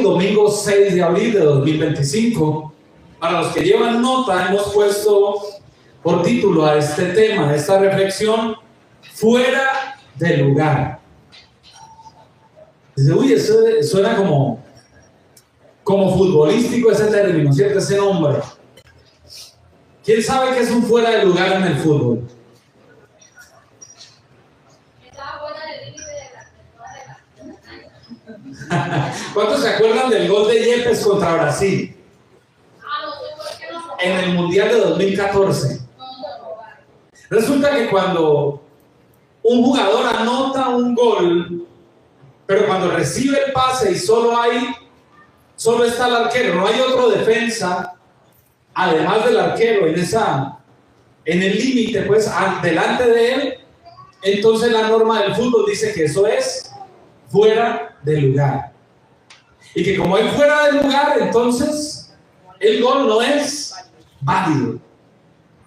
Domingo 6 de abril de 2025. Para los que llevan nota, hemos puesto por título a este tema, a esta reflexión, fuera de lugar. Dice, uy, eso suena como futbolístico ese término, ¿cierto? Ese nombre. ¿Quién sabe qué es un fuera de lugar en el fútbol? ¿Cuántos se acuerdan del gol de Yepes contra Brasil? En el Mundial de 2014. Resulta que cuando un jugador anota un gol, pero cuando recibe el pase y solo está el arquero, no hay otro defensa, además del arquero, en el límite, pues, delante de él, entonces la norma del fútbol dice que eso es fuera de lugar. Y que como hay fuera de lugar, entonces el gol no es válido.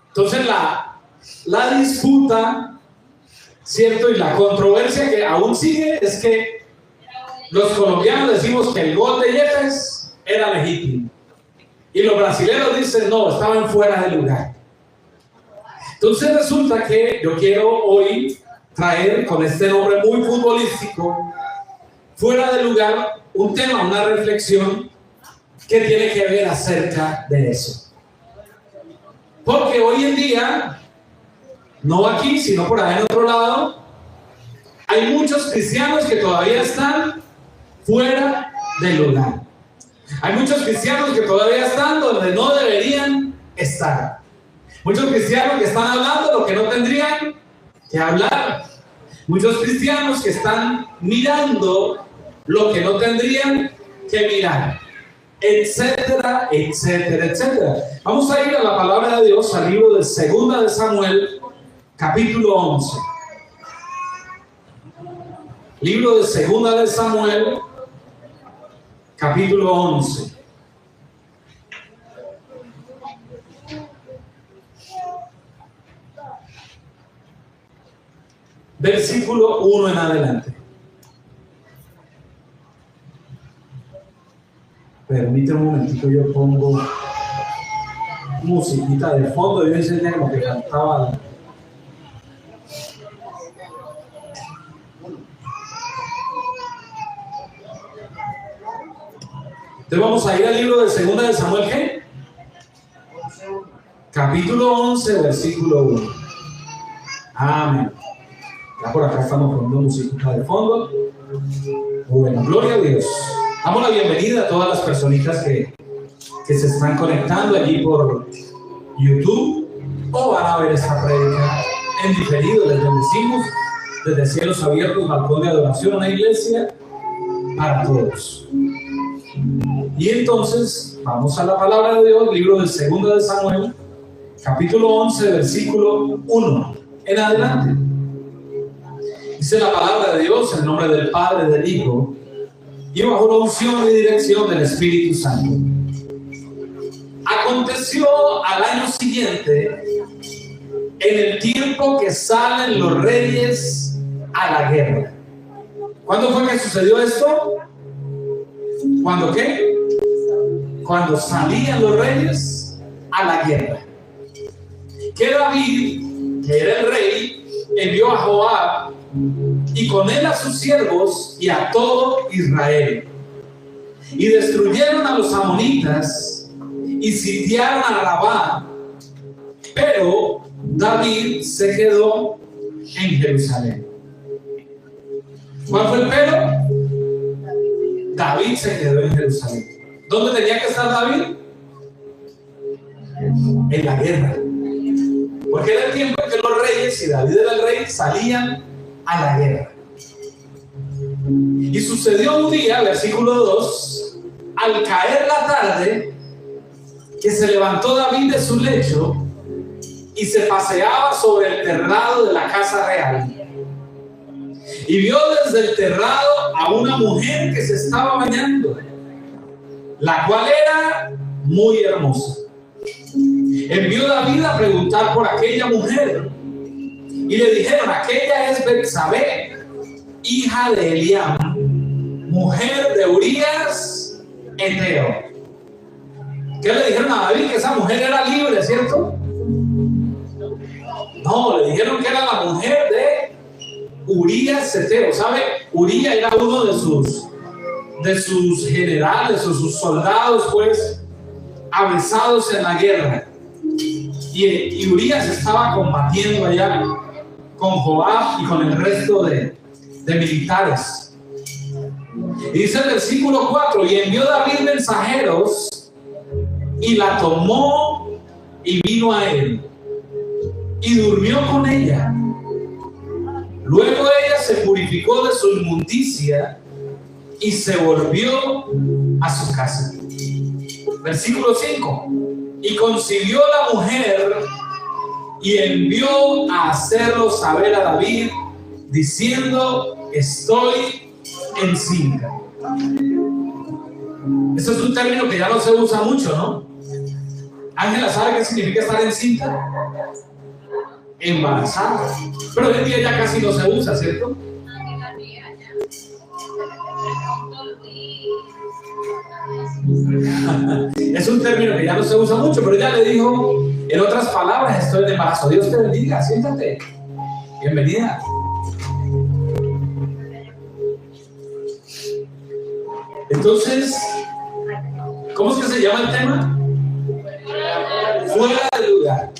Entonces la disputa, ¿cierto? Y la controversia que aún sigue es que los colombianos decimos que el gol de Yepes era legítimo. Y los brasileños dicen, no, estaban fuera de lugar. Entonces resulta que yo quiero hoy traer con este nombre muy futbolístico, fuera de lugar, un tema, una reflexión que tiene que ver acerca de eso. Porque hoy en día, no aquí, sino por ahí en otro lado, hay muchos cristianos que todavía están fuera del lugar. Hay muchos cristianos que todavía están donde no deberían estar. Muchos cristianos que están hablando lo que no tendrían que hablar. Muchos cristianos que están mirando lo que no tendrían que mirar, etcétera, etcétera, etcétera. Vamos a ir a la palabra de Dios, al libro de 2 de Samuel, capítulo 11. Libro de 2 de Samuel, capítulo 11. Versículo 1 en adelante. Permíteme un momentito, yo pongo musiquita de fondo. Yo enseñé como que cantaba. Entonces vamos a ir al libro de 2 de Samuel, ¿qué? Capítulo 11, versículo 1. Amén. Ya por acá estamos poniendo musiquita de fondo. Bueno, gloria a Dios. Damos la bienvenida a todas las personitas que se están conectando allí por YouTube o van a ver esta prédica en diferido. Les bendecimos desde Cielos Abiertos, balcón de adoración, una iglesia para todos. Y entonces vamos a la palabra de Dios, libro del 2 de Samuel, capítulo 11, versículo 1 en adelante. Dice la palabra de Dios en el nombre del Padre, del Hijo y bajo la unción y dirección del Espíritu Santo. Aconteció al año siguiente, en el tiempo que salen los reyes a la guerra. ¿Cuándo fue que sucedió esto? ¿Cuándo qué? Cuando salían los reyes a la guerra. Que David, que era el rey, envió a Joab y con él a sus siervos y a todo Israel, y destruyeron a los amonitas y sitiaron a Rabá, pero David se quedó en Jerusalén. ¿Cuál fue el pero? David se quedó en Jerusalén. ¿Dónde tenía que estar David? En la guerra. Porque era el tiempo en que los reyes, y David era el rey, salían a la guerra. Y sucedió un día, versículo 2, al caer la tarde, que se levantó David de su lecho y se paseaba sobre el terrado de la casa real. Y vio desde el terrado a una mujer que se estaba bañando, la cual era muy hermosa. Envió David a preguntar por aquella mujer y le dijeron: aquella es Betsabé, hija de Eliam, mujer de Urías heteo. ¿Qué le dijeron a David? Que esa mujer era libre, ¿cierto? No, le dijeron que era la mujer de Urías heteo. ¿Sabe? Urías era uno de sus generales o sus soldados, pues, avisados en la guerra. Y Urías estaba combatiendo allá con Joab y con el resto de militares. Y dice el versículo 4: y envió David mensajeros y la tomó y vino a él y durmió con ella. Luego ella se purificó de su inmundicia y se volvió a su casa. Versículo 5: y concibió la mujer y envió a hacerlo saber a David, diciendo: estoy encinta. Este es un término que ya no se usa mucho, ¿no? Ángela, ¿sabe qué significa estar encinta? Embarazada. Pero hoy en día ya casi no se usa, ¿cierto? Es un término que ya no se usa mucho, pero ella le dijo, en otras palabras, estoy en embarazo. Dios te bendiga, siéntate. Bienvenida. Entonces, ¿cómo es que se llama el tema? Fuera del lugar.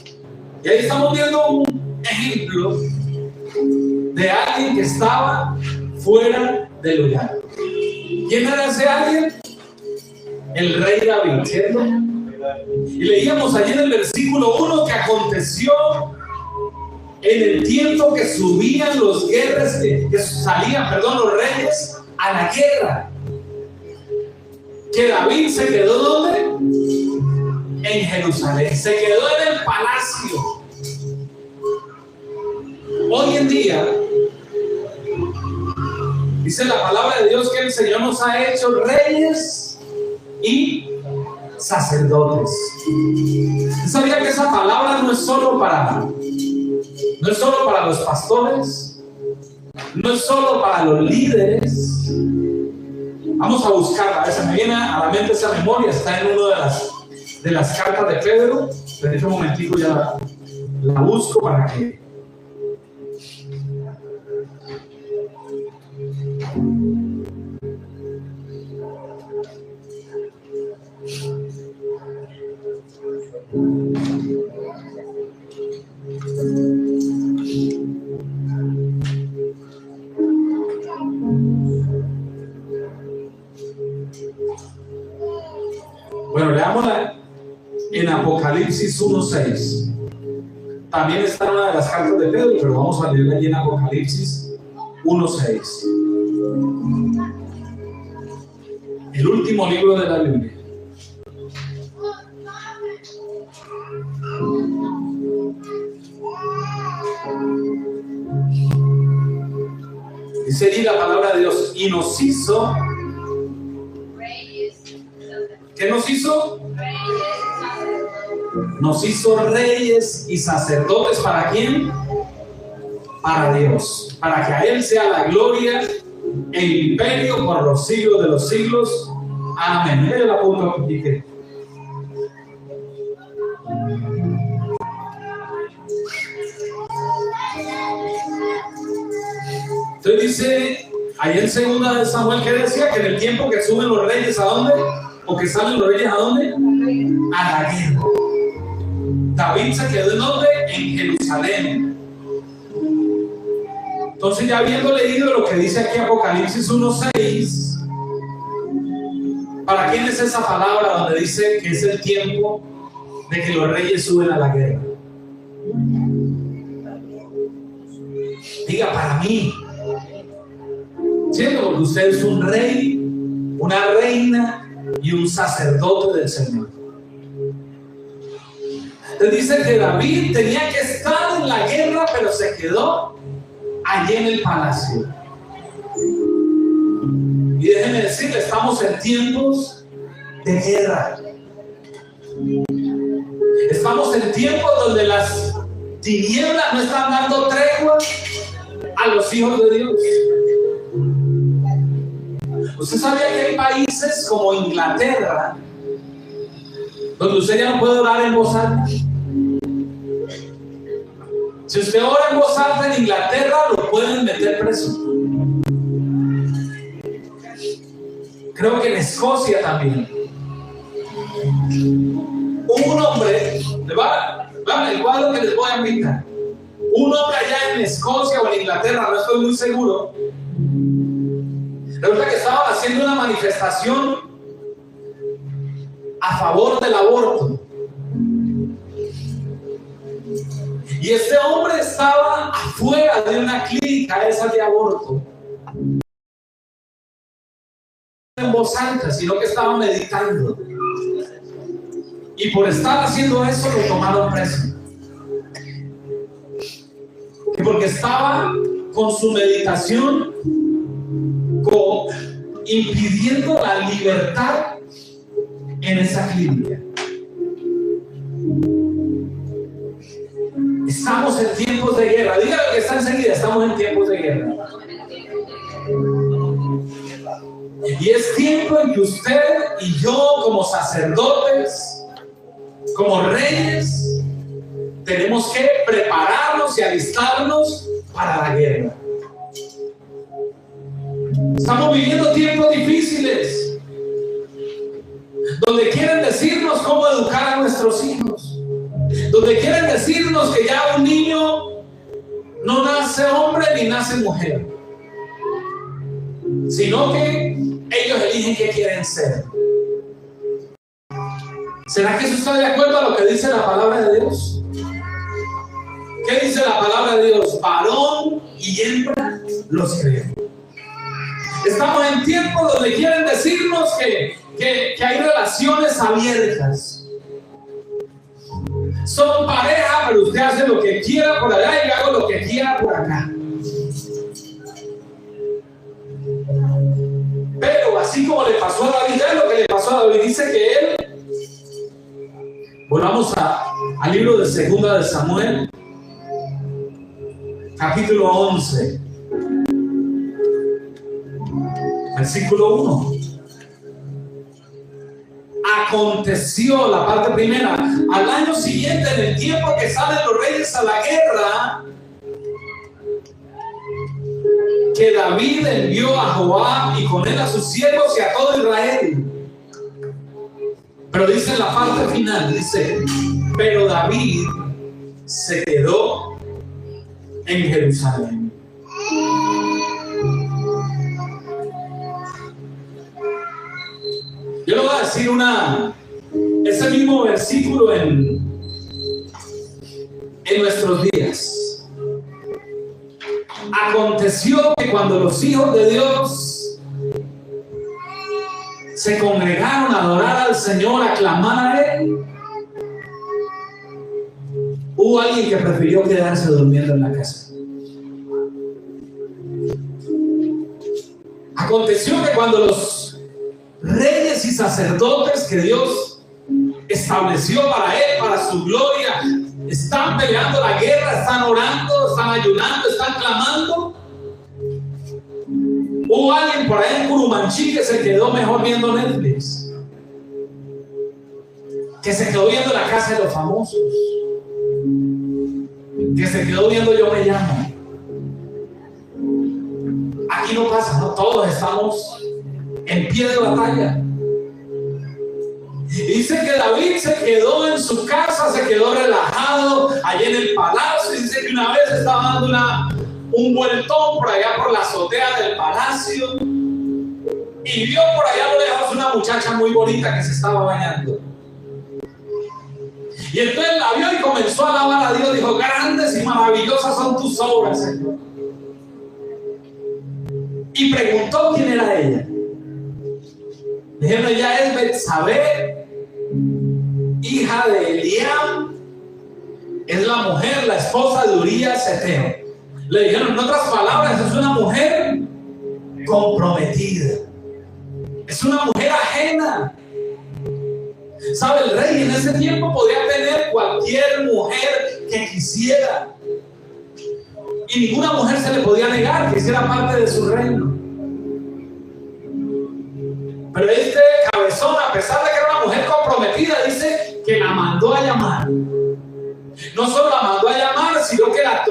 Y ahí estamos viendo un ejemplo de alguien que estaba fuera del lugar. ¿Quién era ese alguien? El rey David, ¿cierto? Y leíamos allí en el versículo 1 que aconteció en el tiempo que subían los guerreros, que salían, los reyes a la guerra, que David se quedó ¿dónde? En Jerusalén, se quedó en el palacio. Hoy en día dice la palabra de Dios que el Señor nos ha hecho reyes y sacerdotes. ¿Usted sabía que esa palabra no es solo para los pastores, no es solo para los líderes? Vamos a buscarla. A me viene a la mente esa memoria, está en una de las cartas de Pedro. En este momentito ya la busco para que leámosla en Apocalipsis 1:6. También está en una de las cartas de Pedro, pero vamos a leerla allí en Apocalipsis 1:6. El último libro de la Biblia. Dice allí la palabra de Dios: y nos hizo. ¿Qué nos hizo? Nos hizo reyes y sacerdotes. ¿Para quién? Para Dios, para que a Él sea la gloria, el imperio por los siglos de los siglos. Amén. Mira la punta que entonces dice ahí en 2 de Samuel, que decía que en el tiempo que suben los reyes, ¿a dónde? O que salen los reyes, ¿a dónde? A la guerra. David se quedó ¿en dónde? En Jerusalén. Entonces, ya habiendo leído lo que dice aquí Apocalipsis 1:6, ¿para quién es esa palabra donde dice que es el tiempo de que los reyes suben a la guerra? Diga, para mí. ¿Cierto? Porque usted es un rey, una reina y un sacerdote del Señor. Entonces dice que David tenía que estar en la guerra, pero se quedó allí en el palacio. Y déjenme decirle, estamos en tiempos de guerra. Estamos en tiempos donde las tinieblas no están dando tregua a los hijos de Dios. ¿Usted sabía que hay países países como Inglaterra, donde usted ya no puede orar en voz alta. Si usted ora en voz alta en Inglaterra, lo pueden meter preso. Creo que en Escocia también. Un hombre, el cuadro que les voy a invitar, un hombre allá en Escocia o en Inglaterra, no estoy muy seguro, resulta que estaban haciendo una manifestación a favor del aborto. Y este hombre estaba afuera de una clínica esa de aborto, en voz alta, sino que estaba meditando. Y por estar haciendo eso lo tomaron preso. Y porque estaba con su meditación impidiendo la libertad en esa clínica. Estamos en tiempos de guerra. Dígalo que está enseguida, estamos en tiempos de guerra. Y es tiempo en que usted y yo, como sacerdotes, como reyes, tenemos que prepararnos y alistarnos para la guerra. Estamos viviendo tiempos difíciles, donde quieren decirnos cómo educar a nuestros hijos, donde quieren decirnos que ya un niño no nace hombre ni nace mujer, sino que ellos eligen qué quieren ser. ¿Será que eso está de acuerdo a lo que dice la palabra de Dios? ¿Qué dice la palabra de Dios? Varón y hembra los creó. Estamos en tiempos donde quieren decirnos que hay relaciones abiertas. Son pareja, pero usted hace lo que quiera por allá y yo hago lo que quiera por acá. Pero así como le pasó a David, lo que le pasó a David, dice que él, volvamos al libro de Segunda de Samuel, capítulo 11, versículo 1. Aconteció, la parte primera, al año siguiente, en el tiempo que salen los reyes a la guerra, que David envió a Joab y con él a sus siervos y a todo Israel. Pero dice en la parte final, dice, pero David se quedó en Jerusalén. Yo le voy a decir ese mismo versículo en nuestros días. Aconteció que cuando los hijos de Dios se congregaron a adorar al Señor, a clamar a Él, hubo alguien que prefirió quedarse durmiendo en la casa. Aconteció que cuando los reyes y sacerdotes que Dios estableció para Él, para su gloria, están peleando la guerra, están orando, están ayunando, están clamando, hubo alguien por ahí en Curumanchí que se quedó mejor viendo Netflix, que se quedó viendo La Casa de los Famosos, que se quedó viendo Yo Me Llamo. Aquí no pasa, no, todos estamos en pie de batalla. Y dice que David se quedó en su casa, se quedó relajado allí en el palacio. Y dice que una vez estaba dando un vueltón por allá por la azotea del palacio y vio por allá a lo lejos una muchacha muy bonita que se estaba bañando. Y entonces la vio y comenzó a alabar a Dios. Dijo: grandes y maravillosas son tus obras, Señor. Y preguntó quién era ella. Dijeron: ella es Betsabé, hija de Eliam, es la mujer, la esposa de Urías Eteo. Le dijeron, en otras palabras, es una mujer comprometida, es una mujer ajena. ¿Sabe? El rey en ese tiempo podía tener cualquier mujer que quisiera, y ninguna mujer se le podía negar que hiciera parte de su reino. Pero este cabezón, a pesar de que era una mujer comprometida, dice que la mandó a llamar. No solo la mandó a llamar, sino que la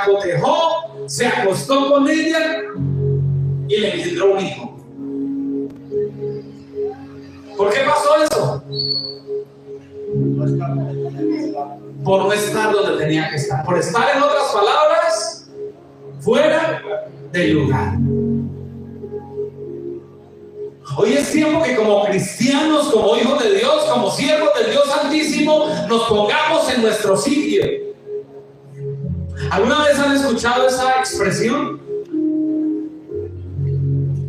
cotejó, se acostó con ella y le engendró un hijo. ¿Por qué pasó eso? Por no estar donde tenía que estar. Por estar, en otras palabras, fuera del lugar. Hoy es tiempo que como cristianos, como hijos de Dios, como siervos del Dios Santísimo, nos pongamos en nuestro sitio. ¿Alguna vez han escuchado esa expresión?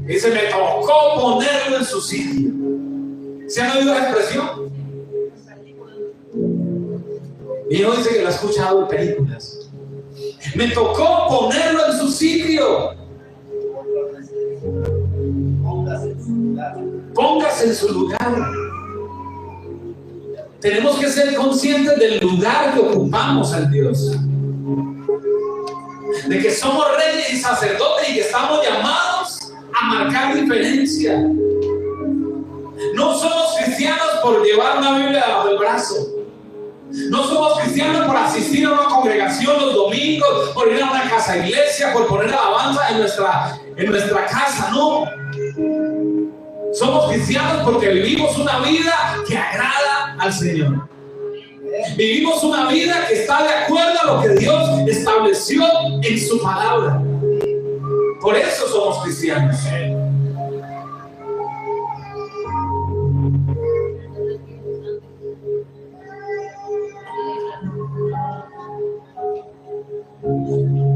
Dice, me tocó ponerlo en su sitio. ¿Se han oído la expresión? Mi hijo dice que lo ha escuchado en películas. Me tocó ponerlo en su sitio. Póngase en su lugar. Tenemos que ser conscientes del lugar que ocupamos en Dios. De que somos reyes y sacerdotes y que estamos llamados a marcar diferencia. No somos cristianos por llevar una Biblia bajo el brazo. No somos cristianos por asistir a una congregación los domingos, por ir a una casa iglesia, por poner alabanza en nuestra casa. No. Somos cristianos porque vivimos una vida que agrada al Señor. Vivimos una vida que está de acuerdo a lo que Dios estableció en su palabra. Por eso somos cristianos.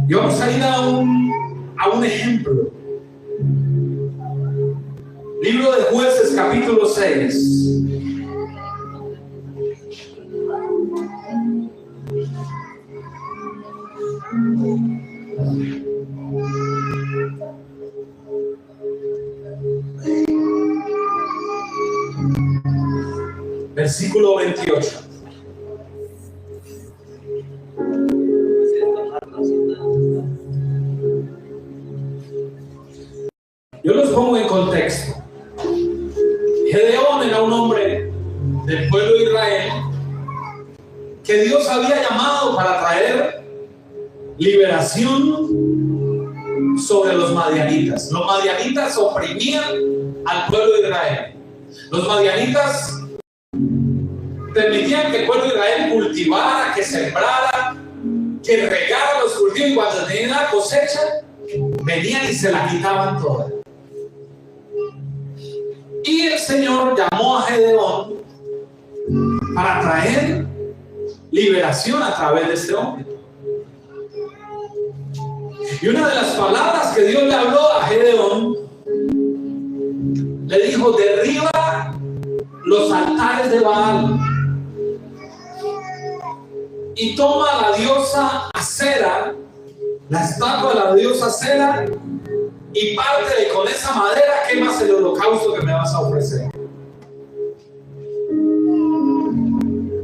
Y vamos a ir a un ejemplo. Libro de Jueces, capítulo 6. Versículo 28. Yo los pongo en contexto. Gedeón era un hombre del pueblo de Israel que Dios había llamado para traer liberación sobre los madianitas. Los madianitas oprimían al pueblo de Israel. Los madianitas permitían que el pueblo de Israel cultivara, que sembrara, que regara los cultivos, y cuando tenían la cosecha, venían y se la quitaban toda. Y el Señor llamó a Gedeón para traer liberación a través de este hombre. Y una de las palabras que Dios le habló a Gedeón, le dijo: derriba los altares de Baal y toma la diosa Acera, la estatua de la diosa Acera, y pártele con esa madera, quemas el holocausto que me vas a ofrecer.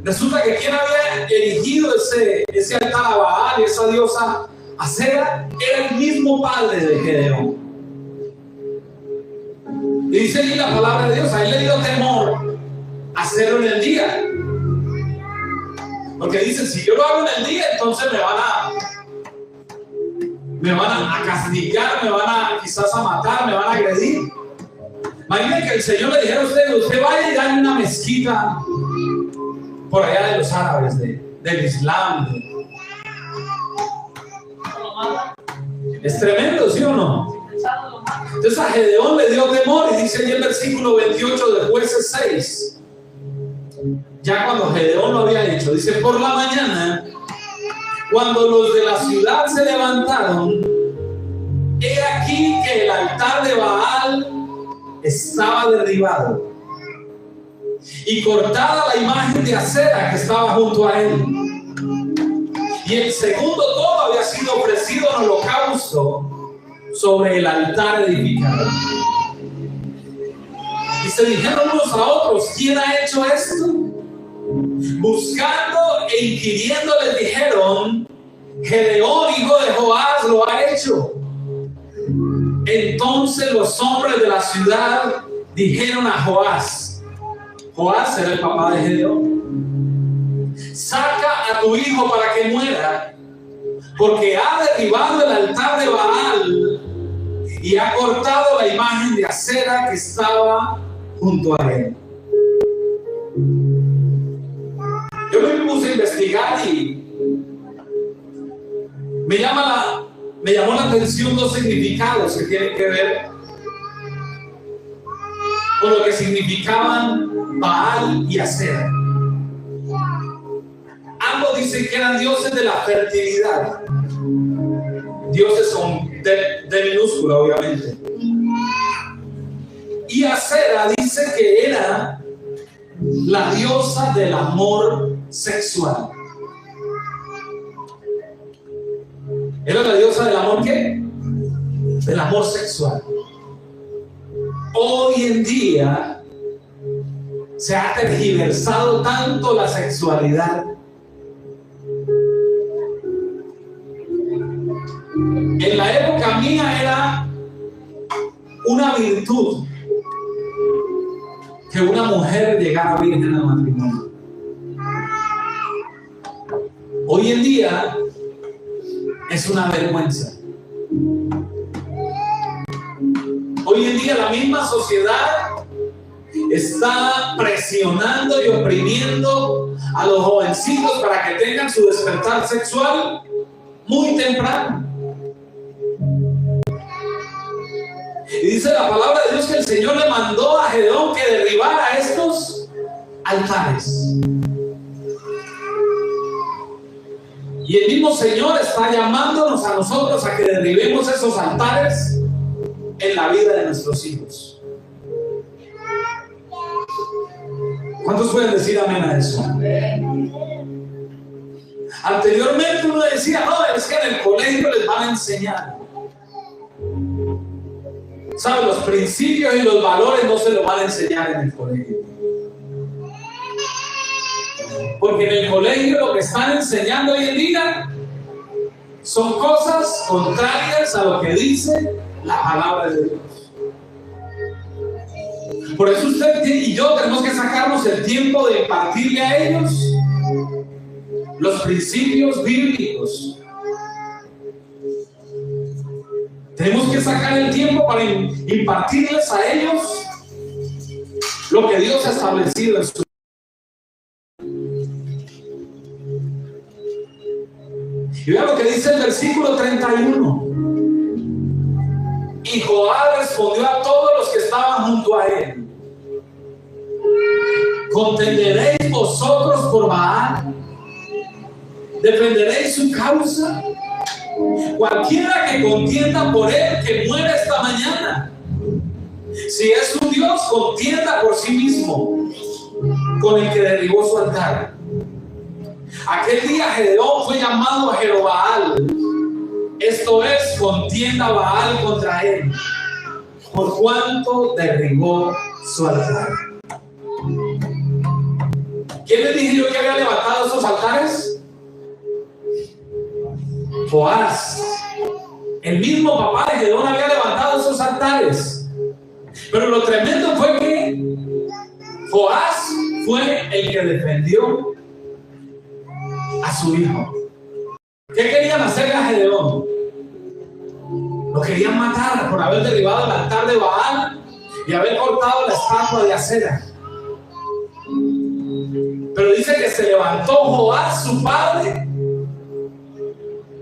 Resulta que quien había erigido ese altar a Baal y esa diosa Acera era el mismo padre de Gedeón. Y dice allí la palabra de Dios, a él le dio temor hacerlo en el día. Porque dice, si yo lo hago en el día, entonces me van a castigar, me van a quizás a matar, me van a agredir. Imagínense que el Señor le dijera a usted vaya y dale una mezquita por allá de los árabes, del Islam. Es tremendo, ¿sí o no? Entonces a Gedeón le dio temor, y dice allí el versículo 28 de Jueces 6. Ya cuando Gedeón lo había hecho, dice: por la mañana, cuando los de la ciudad se levantaron, he aquí que el altar de Baal estaba derribado y cortada la imagen de Acera que estaba junto a él, y el segundo todo había sido ofrecido en holocausto sobre el altar edificado. Y se dijeron unos a otros: ¿quién ha hecho esto? Buscando e inquiriendo les dijeron: Gedeón, hijo de Joás, lo ha hecho. Entonces los hombres de la ciudad dijeron a Joás era el papá de Gedeón: saca a tu hijo para que muera, porque ha derribado el altar de Baal y ha cortado la imagen de acera que estaba junto a él. Yo me puse a investigar y me llamó la atención dos significados que tienen que ver con lo que significaban Baal y Acera. Ambos dicen que eran dioses de la fertilidad, dioses con de minúscula, obviamente. Y Acera dice que era la diosa del amor sexual. ¿Era la diosa del amor qué? Del amor sexual. Hoy en día se ha tergiversado tanto la sexualidad. En la época mía era una virtud que una mujer llegara virgen al matrimonio. Hoy en día es una vergüenza. Hoy en día la misma sociedad está presionando y oprimiendo a los jovencitos para que tengan su despertar sexual muy temprano. Y dice la palabra de Dios que el Señor le mandó a Gedeón que derribara estos altares. Y el mismo Señor está llamándonos a nosotros a que derribemos esos altares en la vida de nuestros hijos. ¿Cuántos pueden decir amén a eso? Anteriormente uno decía: no, es que en el colegio les van a enseñar. ¿Sabe? Los principios y los valores no se los van a enseñar en el colegio. Porque en el colegio lo que están enseñando hoy en día son cosas contrarias a lo que dice la palabra de Dios. Por eso usted y yo tenemos que sacarnos el tiempo de impartirle a ellos los principios bíblicos. Tenemos que sacar el tiempo para impartirles a ellos lo que Dios ha establecido en su vida. Y vean lo que dice el versículo 31. Y Joab respondió a todos los que estaban junto a él: ¿contenderéis vosotros por Baal? ¿Defenderéis su causa? Cualquiera que contienda por él, que muera esta mañana. Si es un Dios, contienda por sí mismo con el que derribó su altar. Aquel día Gedeón fue llamado a Jerobaal, esto es, contienda Baal contra él, por cuanto derribó su altar. ¿Quién le dije yo que había levantado esos altares? Joás. El mismo papá de Gedeón había levantado esos altares. Pero lo tremendo fue que Joás fue el que defendió a su hijo. ¿Qué querían hacerle a Gedeón? Lo querían matar por haber derribado el altar de Baal y haber cortado la estatua de Acera. Pero dice que se levantó Joás, su padre,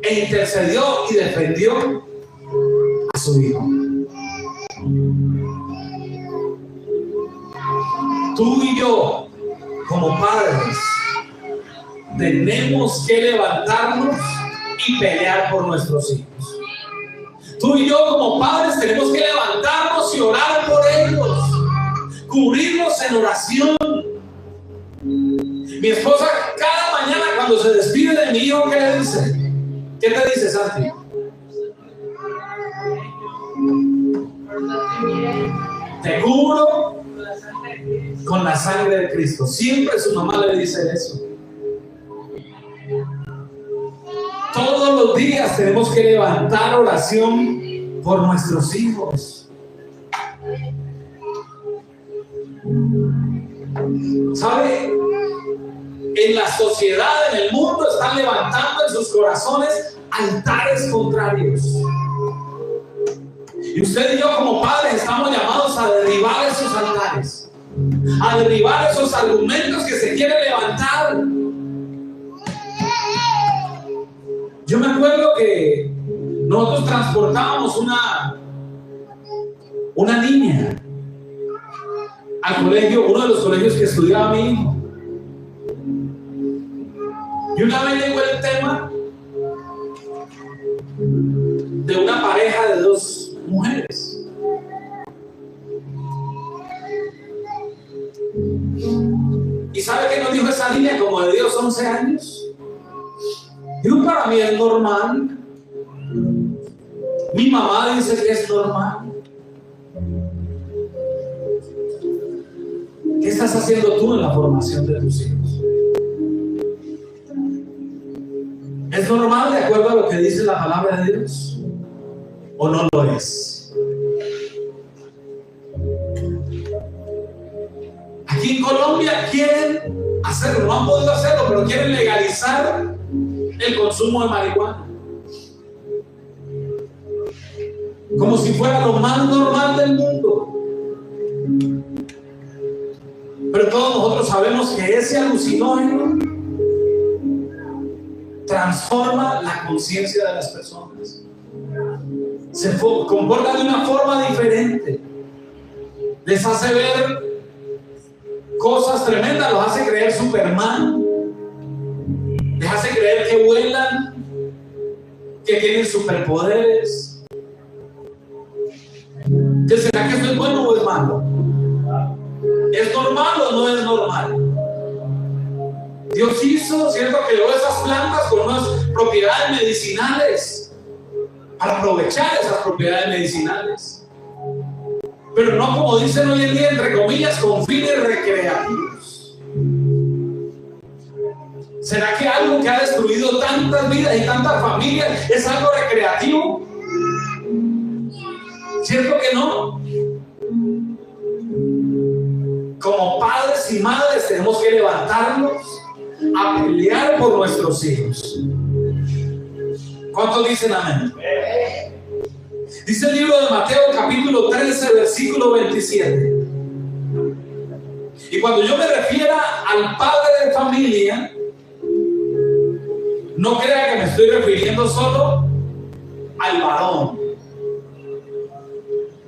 e intercedió y defendió a su hijo. Tú y yo, como padres, tenemos que levantarnos y pelear por nuestros hijos. Tú y yo, como padres, tenemos que levantarnos y orar por ellos, cubrirlos en oración. Mi esposa cada mañana cuando se despide de mi hijo, ¿qué le dice? ¿Qué te dice, Santi? Te cubro con la sangre de Cristo. Siempre su mamá le dice eso. Todos los días tenemos que levantar oración por nuestros hijos. ¿Sabe? En la sociedad, en el mundo, están levantando en sus corazones altares contrarios. Y usted y yo como padres estamos llamados a derribar esos altares, a derribar esos argumentos que se quieren levantar. Yo me acuerdo que nosotros transportábamos una niña al colegio, uno de los colegios que estudiaba mi hijo. Y una vez llegó el tema de una pareja de dos mujeres. ¿Y sabe qué nos dijo esa niña como de 10 o 11 años? Dijo, para mí es normal. Mi mamá dice que es normal. ¿Qué estás haciendo tú en la formación de tus hijos? ¿Es normal de acuerdo a lo que dice la palabra de Dios? ¿O no lo es? Aquí en Colombia quieren hacerlo, no han podido hacerlo, pero quieren legalizar el consumo de marihuana. Como si fuera lo más normal del mundo. Pero todos nosotros sabemos que ese alucinógeno transforma la conciencia de las personas. Se comporta de una forma diferente. Les hace ver cosas tremendas, los hace creer Superman, les hace creer que vuelan, que tienen superpoderes. ¿Qué será que esto es bueno o es malo? ¿Es normal o no es normal? Dios hizo, ¿cierto?, que creó esas plantas con unas propiedades medicinales para aprovechar esas propiedades medicinales, pero no como dicen hoy en día, entre comillas, con fines recreativos. ¿Será que algo que ha destruido tantas vidas y tantas familias es algo recreativo? ¿Cierto que no? Como padres y madres tenemos que levantarnos a pelear por nuestros hijos. ¿Cuántos dicen amén? Dice el libro de Mateo capítulo 13 versículo 27. Y cuando yo me refiera al padre de familia, no crea que me estoy refiriendo solo al varón.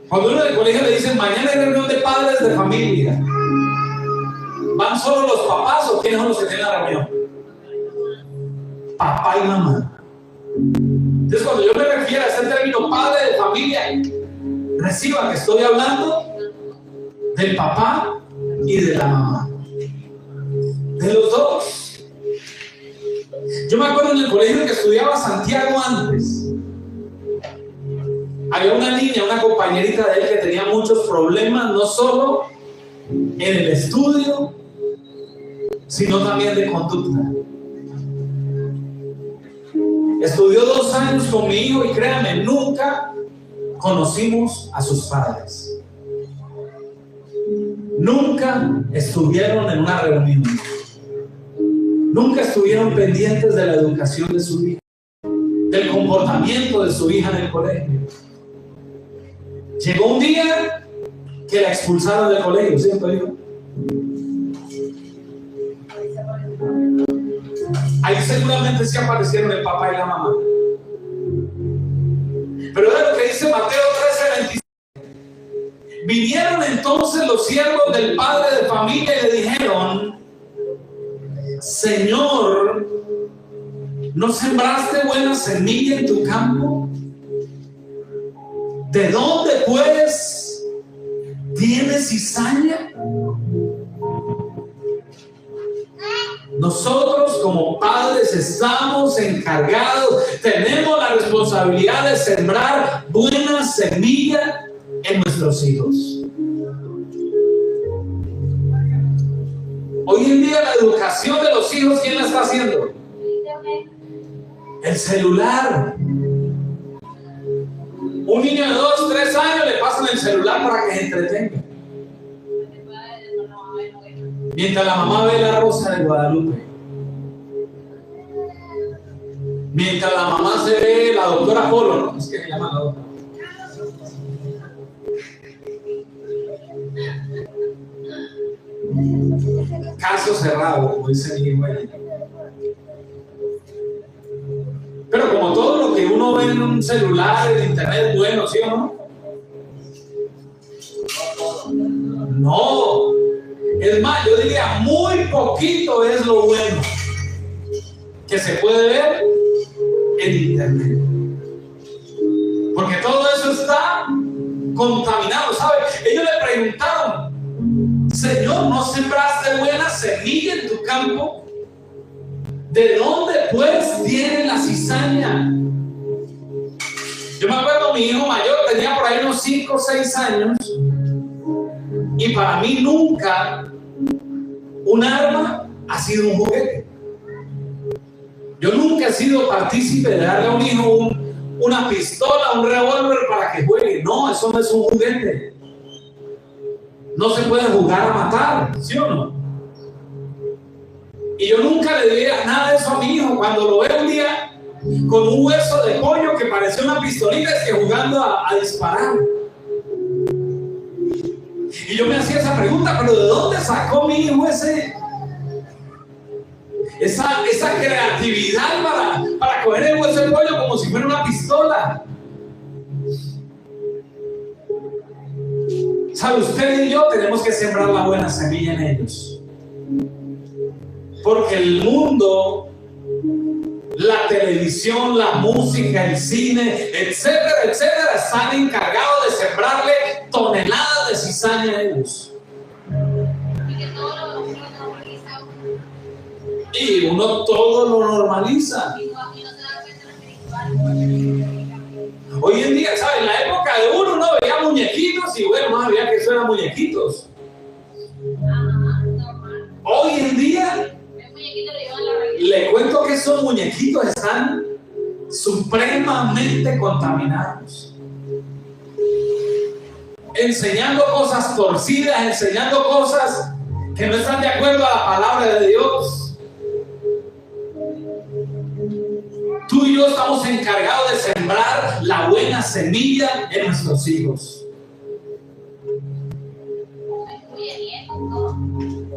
Cuando uno en el colegio le dicen mañana hay reunión de padres de familia, ¿van solo los papás o quiénes son los que tienen la reunión? Papá y mamá. Entonces cuando yo me refiero a este término padre de familia, reciba que estoy hablando del papá y de la mamá, de los dos. Yo me acuerdo en el colegio que estudiaba Santiago antes, había una niña, una compañerita de él que tenía muchos problemas, no solo en el estudio, sino también de conducta. Estudió 2 años con mi hijo y créanme, nunca conocimos a sus padres. Nunca estuvieron en una reunión. Nunca estuvieron pendientes de la educación de su hija, del comportamiento de su hija en el colegio. Llegó un día que la expulsaron del colegio, ¿cierto, hijo? Ahí seguramente sí aparecieron el papá y la mamá. Pero es lo que dice Mateo 13:27. Vinieron entonces los siervos del padre de familia y le dijeron: Señor, ¿no sembraste buena semilla en tu campo? ¿De dónde pues tienes cizaña? Nosotros como padres estamos encargados, tenemos la responsabilidad de sembrar buena semilla en nuestros hijos. Hoy en día la educación de los hijos, ¿quién la está haciendo? El celular. Un niño de 2, 3 años le pasan el celular para que se entretenga. Mientras la mamá ve La Rosa de Guadalupe, mientras la mamá se ve La Doctora Polo, ¿no? Es que se llama la doctora. Caso cerrado, como dice mi hijo. Pero como todo lo que uno ve en un celular, en internet, bueno, ¿sí o no? No. Es más, yo diría, muy poquito es lo bueno que se puede ver en internet. Porque todo eso está contaminado, ¿sabes? Ellos le preguntaron: Señor, ¿no sembraste buena semilla en tu campo? ¿De dónde pues viene la cizaña? Yo me acuerdo, mi hijo mayor tenía por ahí unos 5 o 6 años, y para mí nunca un arma ha sido un juguete. Yo nunca he sido partícipe de darle a un hijo una pistola, un revólver para que juegue. No, eso no es un juguete. No se puede jugar a matar, ¿sí o no? Y yo nunca le diría nada de eso a mi hijo. Cuando lo veo un día con un hueso de pollo que parecía una pistolita, es que jugando a disparar. Y yo me hacía esa pregunta: ¿pero de dónde sacó mi hijo esa creatividad para coger el hueso de pollo como si fuera una pistola? ¿Sabe? Usted y yo tenemos que sembrar la buena semilla en ellos. Porque el mundo, la televisión, la música, el cine, etcétera, etcétera, están encargados de sembrarle toneladas de cizaña a ellos. Y que todo lo normaliza. Y uno todo lo normaliza. Y no se da cuenta de espiritual. Hoy en día, ¿sabes? En la época de uno veía muñequitos y bueno, más había que eso eran muñequitos. Normal. Hoy en día, El muñequito le llevan la revista. le cuento que esos muñequitos están supremamente contaminados, enseñando cosas torcidas, enseñando cosas que no están de acuerdo a la palabra de Dios. Tú y yo estamos encargados de sembrar la buena semilla en nuestros hijos,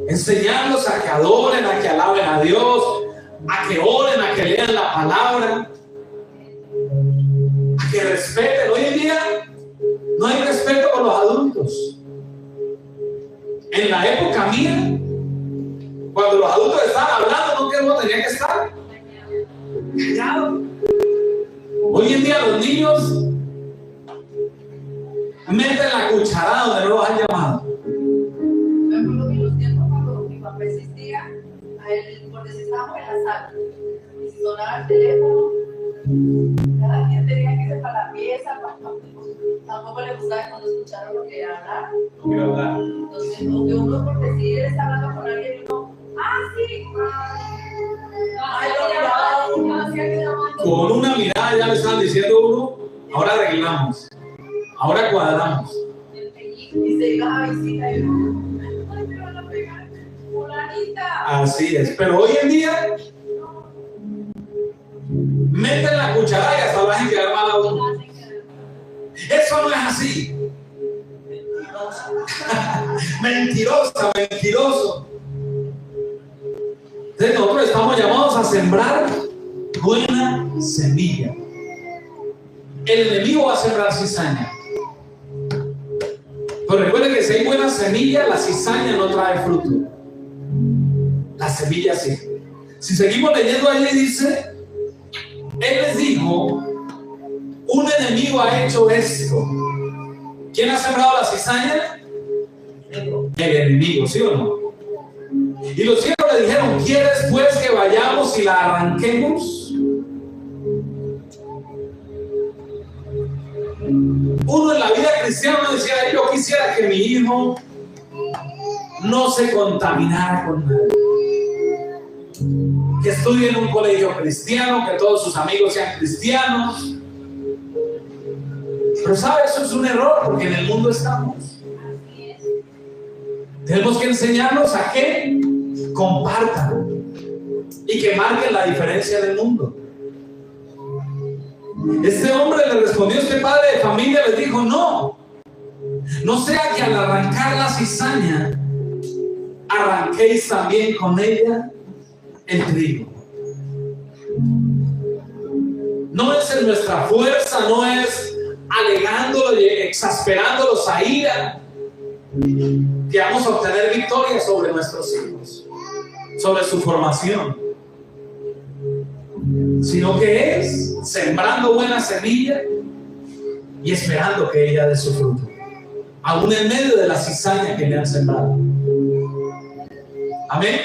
enseñarlos a que adoren, a que alaben a Dios, a que oren, a que lean la palabra, a que respeten. Hoy en día no hay respeto con los adultos. En la época mía, cuando los adultos estaban hablando, no que uno tenía que estar callado. Hoy en día los niños meten la cucharada donde no los han llamado. Me acuerdo que en los tiempos cuando mi papá existía, a él, porque si estábamos en la sala, y si sonaba el teléfono, cada quien tenía que irse para la pieza, tampoco le gustaba cuando escucharon lo que hablar. Entonces, o que uno por decidir está hablando con alguien y uno, sí, Con una mirada ya le están diciendo uno: ahora arreglamos, ahora cuadramos. y se iba a visita y uno, ay, me van a pegar, fulanita. Así es, pero hoy en día meten la cucharada y hasta lo hacen quedar mal a uno. Eso no es así. Mentirosa, mentiroso. Entonces nosotros estamos llamados a sembrar buena semilla. El enemigo va a sembrar cizaña. Pero recuerden que si hay buena semilla, la cizaña no trae fruto. La semilla sí. Si seguimos leyendo allí dice: Él les dijo, un enemigo ha hecho esto. ¿Quién ha sembrado la cizaña? El enemigo, ¿sí o no? Y los siervos le dijeron: ¿quieres pues que vayamos y la arranquemos? Uno en la vida cristiana decía: yo quisiera que mi hijo no se contaminara con nada, que estudie en un colegio cristiano, que todos sus amigos sean cristianos. Pero ¿sabe? Eso es un error, porque en el mundo estamos. Tenemos que enseñarlos a que compartan y que marquen la diferencia del mundo. Este hombre le respondió, este padre de familia les dijo, no sea que al arrancar la cizaña arranquéis también con ella el trigo. No es en nuestra fuerza, no es alegándolo y exasperándolos a ira que vamos a obtener victoria sobre nuestros hijos, sobre su formación, sino que es sembrando buena semilla y esperando que ella dé su fruto, aún en medio de la cizaña que le han sembrado. Amén.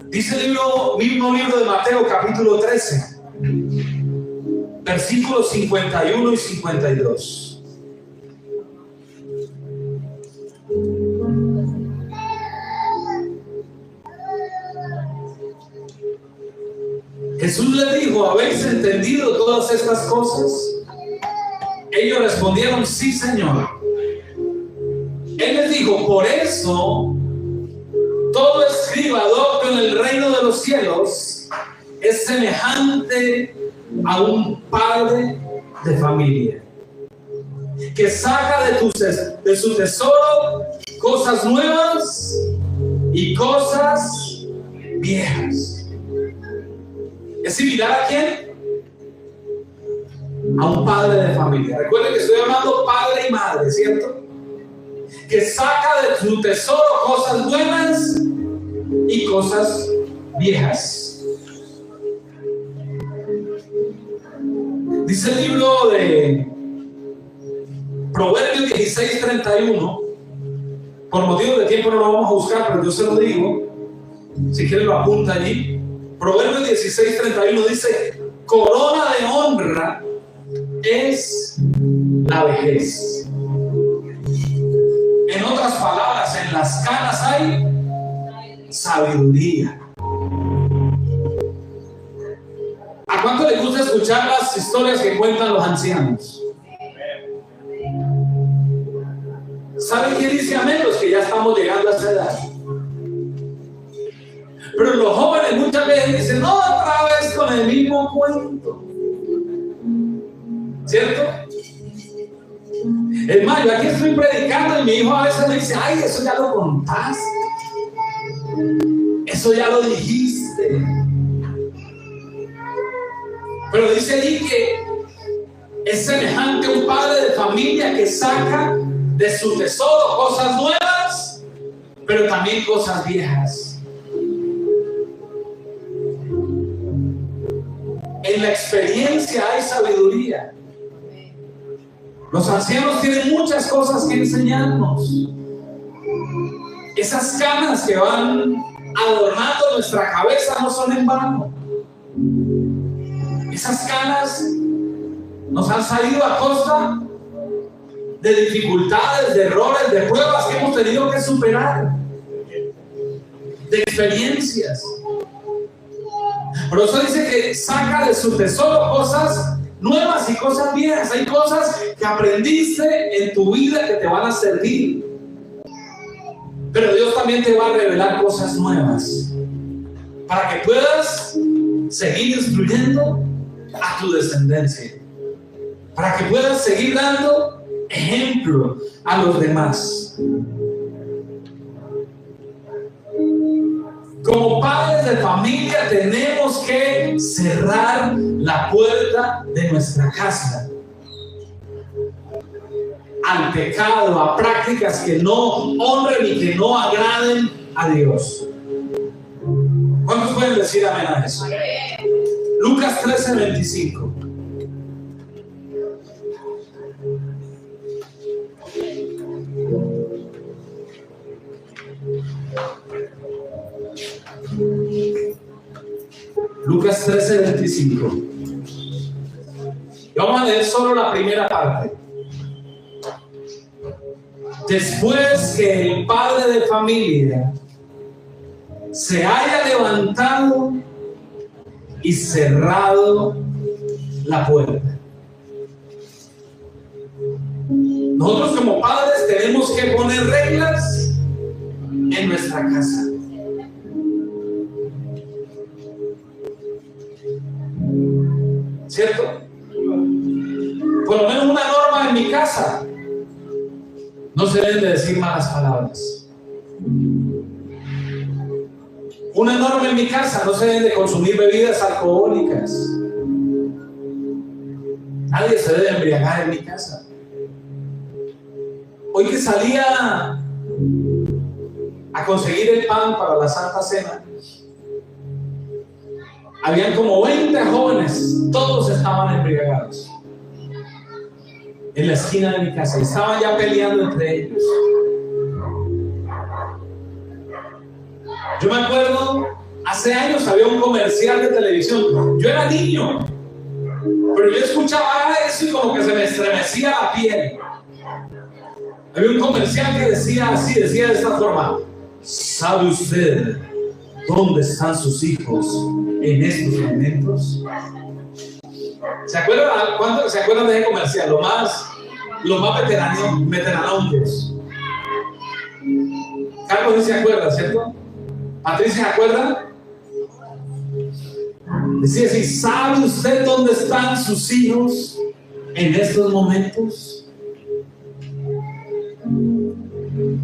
Dice el mismo libro de Mateo, capítulo 13, versículos 51 y 52. Jesús les dijo, ¿habéis entendido todas estas cosas? Ellos respondieron, sí, Señor. Él les dijo, por eso todo escriba docto en el reino de los cielos es semejante a un padre de familia que saca de su tesoro cosas nuevas y cosas viejas. ¿Es similar a quién? A un padre de familia. Recuerden que estoy hablando padre y madre, ¿cierto? Que saca de su tesoro cosas buenas y cosas viejas. Dice el libro de Proverbios 16:31. Por motivos de tiempo no lo vamos a buscar, pero yo se lo digo. Si quieren lo apunta allí. Proverbios 16:31 dice: corona de honra es la vejez. En otras palabras, en las canas hay sabiduría. ¿A cuánto les gusta escuchar las historias que cuentan los ancianos? ¿Saben quién dice amén? Los que ya estamos llegando a esa edad. Pero los jóvenes muchas veces dicen, no, otra vez con el mismo cuento. ¿Cierto? Es más, yo aquí estoy predicando y mi hijo a veces me dice, ay, eso ya lo contaste. Eso ya lo dijiste. Pero dice allí que es semejante a un padre de familia que saca de su tesoro cosas nuevas, pero también cosas viejas. En la experiencia hay sabiduría. Los ancianos tienen muchas cosas que enseñarnos. Esas canas que van adornando nuestra cabeza no son en vano. Esas canas nos han salido a costa de dificultades, de errores, de pruebas que hemos tenido que superar, de experiencias. Por eso dice que saca de su tesoro cosas nuevas y cosas viejas. Hay cosas que aprendiste en tu vida que te van a servir, pero Dios también te va a revelar cosas nuevas para que puedas seguir instruyendo a tu descendencia, para que puedas seguir dando ejemplo a los demás. Como padres de familia tenemos que cerrar la puerta de nuestra casa al pecado, a prácticas que no honren y que no agraden a Dios. ¿Cuántos pueden decir amén a eso? Lucas 13:25. Lucas 13:25. Vamos a leer solo la primera parte. Después que el padre de familia se haya levantado y cerrado la puerta. Nosotros como padres tenemos que poner reglas en nuestra casa. ¿Cierto? Por lo menos una norma en mi casa: no se deben de decir malas palabras. Una norma en mi casa: no se deben de consumir bebidas alcohólicas. Nadie se debe embriagar en mi casa. Hoy que salía a conseguir el pan para la Santa Cena, habían como 20 jóvenes, todos estaban embriagados en la esquina de mi casa, y estaban ya peleando entre ellos. Yo me acuerdo, hace años había un comercial de televisión. Yo era niño, pero yo escuchaba eso y como que se me estremecía la piel. Había un comercial que decía así, decía de esta forma: ¿sabe usted dónde están sus hijos en estos momentos? ¿Se acuerdan de ese comercial? Los más veteranos. Carlos sí se acuerda, ¿cierto? Patricia, ¿se acuerda? Decía así: ¿sabe usted dónde están sus hijos en estos momentos?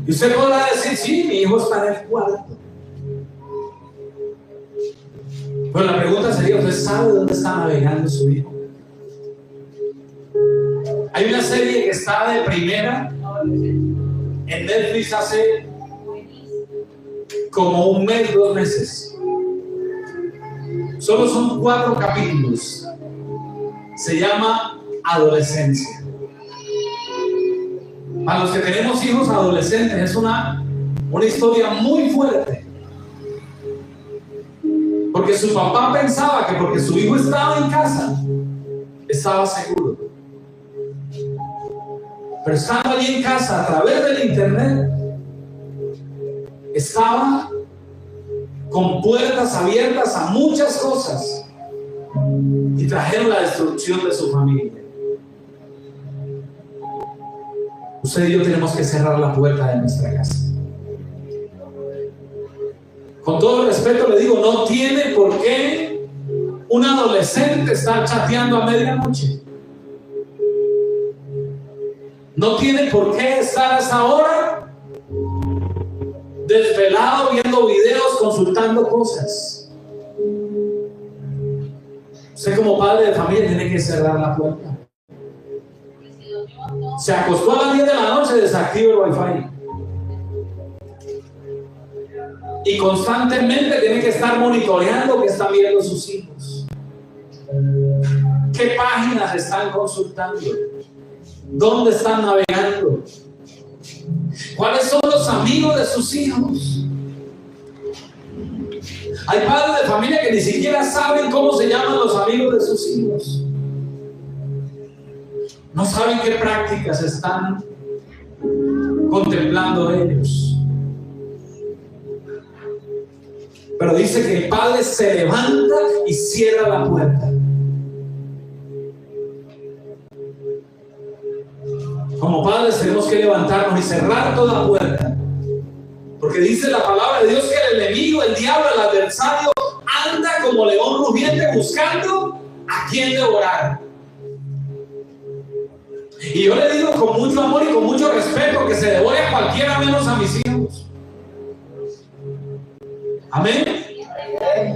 Y usted podrá decir: sí, mi hijo está en el cuarto. Pero la pregunta sería: ¿usted sabe dónde está navegando su hijo? Hay una serie que está de primera en Netflix hace como un mes, 2 meses. Solo son 4 capítulos. Se llama Adolescencia. Para los que tenemos hijos adolescentes, es una historia muy fuerte. Porque su papá pensaba que porque su hijo estaba en casa, estaba seguro. Pero estando allí en casa, a través del internet, estaba con puertas abiertas a muchas cosas, y trajeron la destrucción de su familia. Usted y yo tenemos que cerrar la puerta de nuestra casa. Con todo respeto le digo, no tiene por qué un adolescente estar chateando a medianoche. No tiene por qué estar a esa hora desvelado viendo videos, consultando cosas. Usted como padre de familia tiene que cerrar la puerta. Se acostó a las 10 de la noche, desactiva el wifi. Y constantemente tiene que estar monitoreando qué están viendo sus hijos, qué páginas están consultando, dónde están navegando, cuáles son los amigos de sus hijos. Hay padres de familia que ni siquiera saben cómo se llaman los amigos de sus hijos. No saben qué prácticas están contemplando ellos. Pero dice que el padre se levanta y cierra la puerta. Como padres tenemos que levantarnos y cerrar toda puerta. Porque dice la palabra de Dios que el enemigo, el diablo, el adversario, anda como león rugiente buscando a quien devorar. Y yo le digo con mucho amor y con mucho respeto que se devore a cualquiera menos a mis hijos. Amén.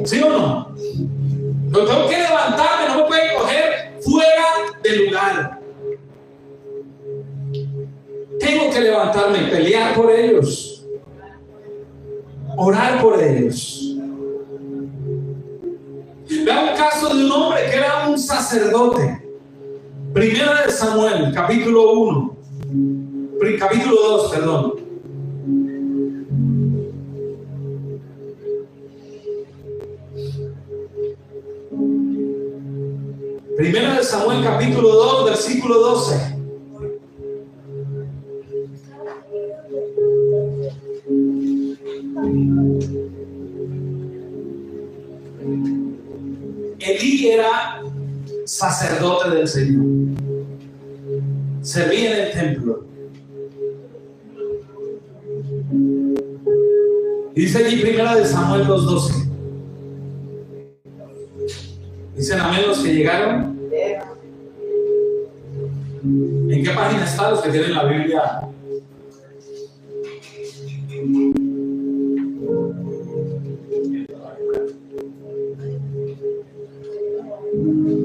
¿Sí o no? Yo tengo que levantarme, no me pueden coger fuera del lugar. Tengo que levantarme y pelear por ellos, orar por ellos. Vea un caso de un hombre que era un sacerdote. Primera de Samuel, capítulo 1, capítulo 2, perdón. Primera de Samuel, capítulo 2, versículo 12. Elí era sacerdote del Señor. Servía en el templo. Dice allí 1 Samuel 2:12. Dicen amén los que llegaron. ¿En qué página están los que tienen la Biblia?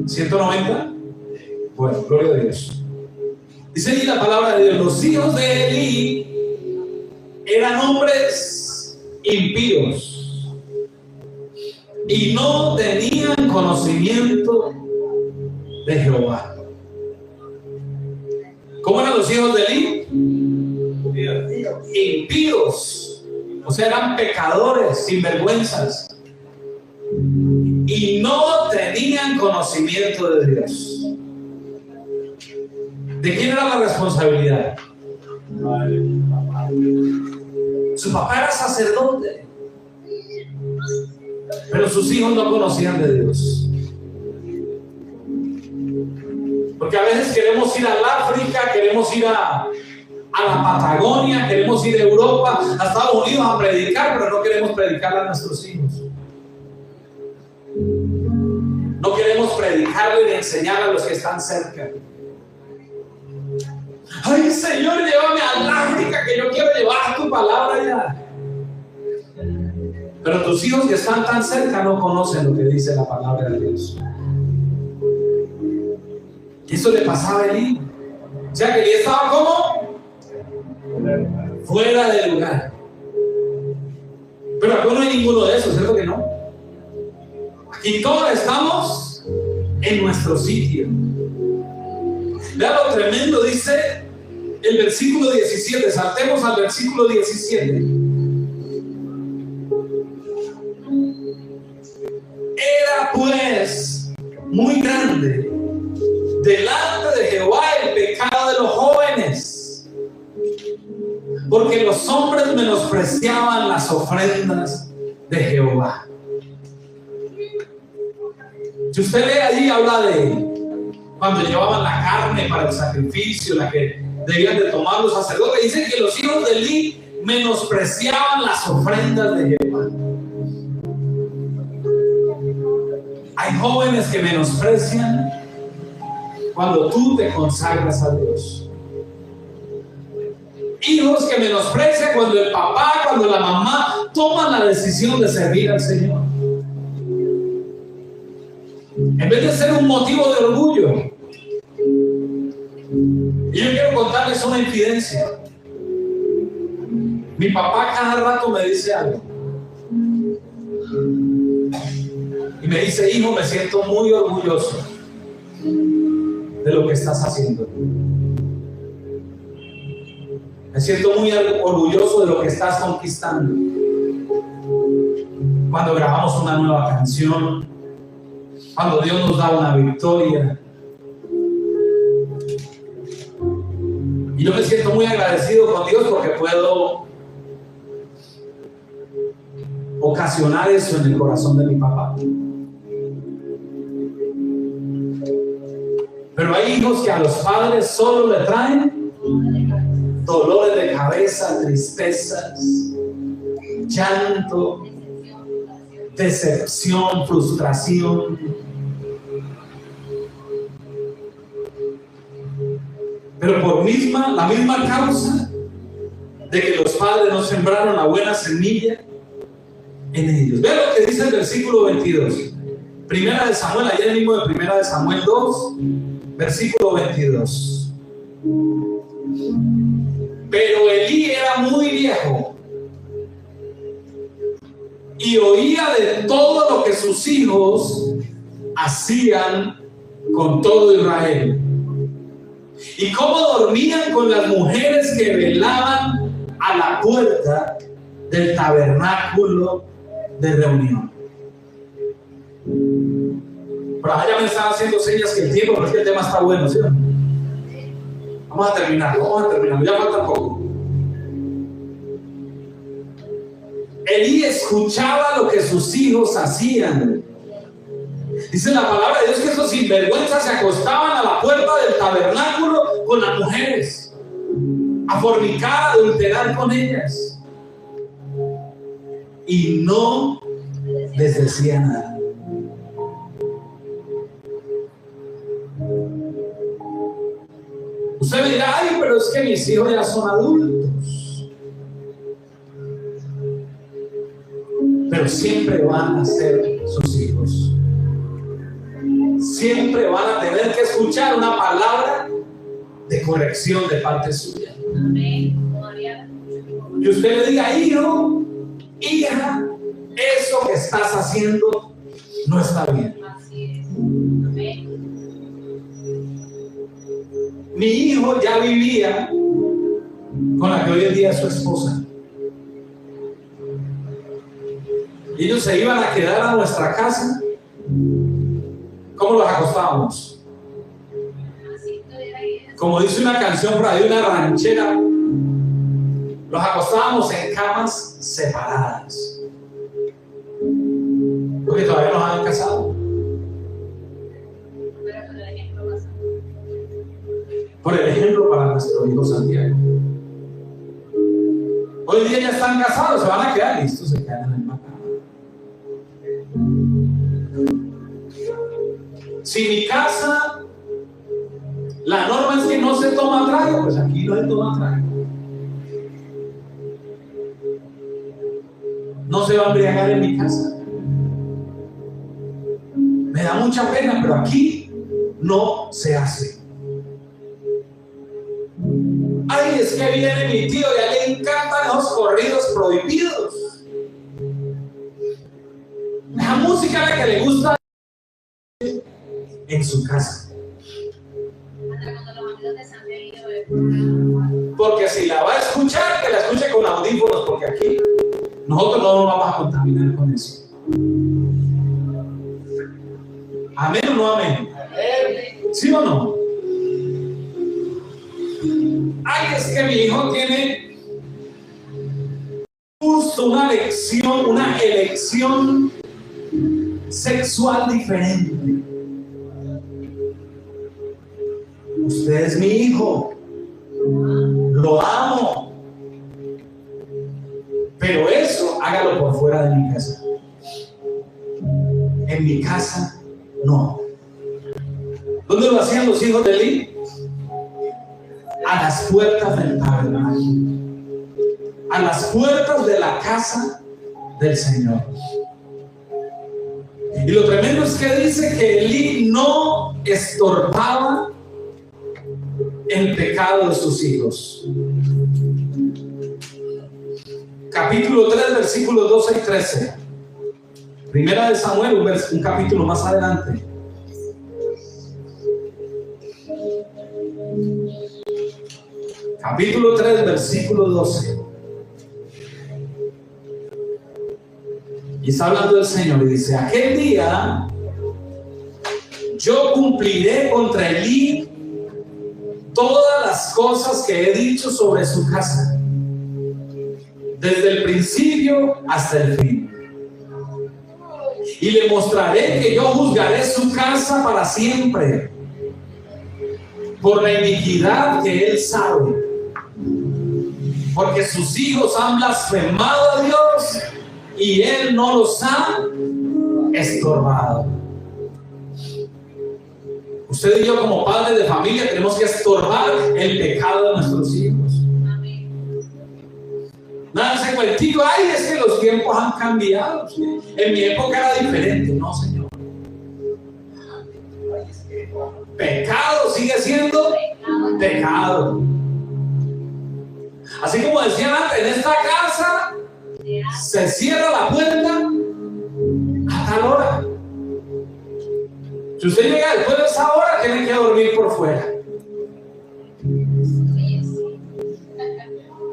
¿190? Bueno, gloria a Dios. Dice allí la palabra de Dios: los hijos de Elí eran hombres impíos y no tenían conocimiento de Jehová. ¿Cómo eran los hijos de Elí? Impíos, o sea, eran pecadores, sinvergüenzas, y no tenían conocimiento de Dios. ¿De quién era la responsabilidad? Su papá era sacerdote, pero sus hijos no conocían de Dios. Porque a veces queremos ir al África, queremos ir a la Patagonia, queremos ir a Europa, a Estados Unidos a predicar, pero no queremos predicarle a nuestros hijos. No queremos predicarle ni enseñar a los que están cerca. Ay, Señor, llévame al África, que yo quiero llevar tu palabra allá. Pero tus hijos que están tan cerca no conocen lo que dice la palabra de Dios. Y eso le pasaba a Elí. O sea que Elí estaba como fuera de lugar. Pero aquí no hay ninguno de esos, ¿cierto que no? Aquí todos estamos en nuestro sitio. Vea lo tremendo, dice el versículo 17. Saltemos al versículo 17. Era pues muy grande delante de Jehová el pecado de los jóvenes, porque los hombres menospreciaban las ofrendas de Jehová. Si usted lee allí, habla de cuando llevaban la carne para el sacrificio, la que debían de tomar los sacerdotes. Dice que los hijos de Elí menospreciaban las ofrendas de Jehová. Hay jóvenes que menosprecian cuando tú te consagras a Dios. Hijos que menosprecian cuando el papá, cuando la mamá toman la decisión de servir al Señor. En vez de ser un motivo de orgullo. Y yo quiero contarles una infidencia. Mi papá cada rato me dice algo. Y me dice: hijo, me siento muy orgulloso de lo que estás haciendo. Me siento muy orgulloso de lo que estás conquistando. Cuando grabamos una nueva canción, cuando Dios nos da una victoria. Y yo me siento muy agradecido con Dios porque puedo ocasionar eso en el corazón de mi papá. Pero hay hijos que a los padres solo le traen dolores de cabeza, tristezas, llanto, decepción, frustración. Pero por la misma causa de que los padres no sembraron la buena semilla en ellos. Vean lo que dice el versículo 22. Primera de Samuel, ayer mismo de Primera de Samuel 2, versículo 22. Pero Elí era muy viejo y oía de todo lo que sus hijos hacían con todo Israel, y cómo dormían con las mujeres que velaban a la puerta del tabernáculo de reunión. Por allá me están haciendo señas que el tiempo, pero es que el tema está bueno, ¿sí? Vamos a terminar, ya falta poco. Elí escuchaba lo que sus hijos hacían Dice la palabra de Dios que estos sinvergüenzas se acostaban a la puerta del tabernáculo con las mujeres, a fornicar, a adulterar con ellas. Y no les decía nada. Usted me dirá, ay, pero es que mis hijos ya son adultos. Pero siempre van a ser sus hijos. Siempre van a tener que escuchar una palabra de corrección de parte suya. Y usted le diga, hijo, hija, eso que estás haciendo no está bien. Mi hijo ya vivía con la que hoy en día es su esposa. Y ellos se iban a quedar a nuestra casa. ¿Cómo los acostábamos? Como dice una canción por ahí, una ranchera, los acostábamos en camas separadas. Porque todavía nos han casado. Por el ejemplo para nuestro hijo Santiago. Hoy día ya están casados, se van a quedar listos, se quedan en la misma cama. Si mi casa, la norma es que no se toma trago, pues aquí no se toma trago. No se va a embriagar en mi casa. Me da mucha pena, pero aquí no se hace. Ay, es que viene mi tío y a él le encantan esos corridos prohibidos. La música a la que le gusta en su casa. Porque si la va a escuchar, que la escuche con audífonos, porque aquí nosotros no nos vamos a contaminar con eso. ¿Amén o no amén? ¿Sí o no? Ay, es que mi hijo tiene justo una elección sexual diferente. Usted es mi hijo, lo amo, pero eso hágalo por fuera de mi casa. En mi casa no. ¿Dónde lo hacían los hijos de Eli? A las puertas del tabernáculo, a las puertas de la casa del Señor. Y lo tremendo es que dice que Eli no estorbaba el pecado de sus hijos. Capítulo 3, versículos 12 y 13. Primera de Samuel, un capítulo más adelante. Capítulo 3, versículo 12. Y está hablando el Señor y dice: aquel día yo cumpliré contra Elí todas las cosas que he dicho sobre su casa, desde el principio hasta el fin. Y le mostraré que yo juzgaré su casa para siempre, por la iniquidad que él sabe, porque sus hijos han blasfemado a Dios y él no los ha estorbado. Usted y yo, como padres de familia, tenemos que estorbar el pecado de nuestros hijos. Nada ese cuentico, ay, es que los tiempos han cambiado. En mi época era diferente. No, Señor. Pecado sigue siendo pecado. Así como decían antes, en esta casa se cierra la puerta a tal hora. Si usted llega después de esa hora, tiene que dormir por fuera.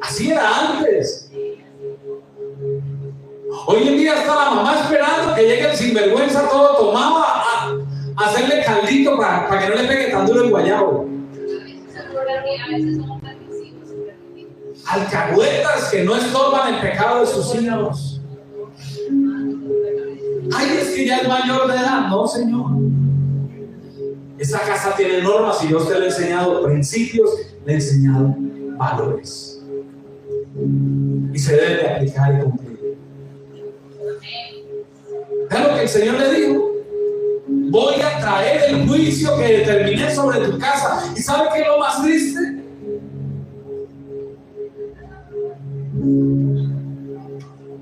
Así era antes. Hoy en día está la mamá esperando que llegue el sinvergüenza todo tomado a hacerle caldito para que no le pegue tan duro el guayabo. Alcahuetas que no estorban el pecado de sus hijos. Ay, es que ya es mayor de edad. No, Señor. Esa casa tiene normas y yo a usted le he enseñado principios, le he enseñado valores. Y se debe de aplicar y cumplir. ¿Es lo que el Señor le dijo? Voy a traer el juicio que determiné sobre tu casa. ¿Y sabe qué es lo más triste?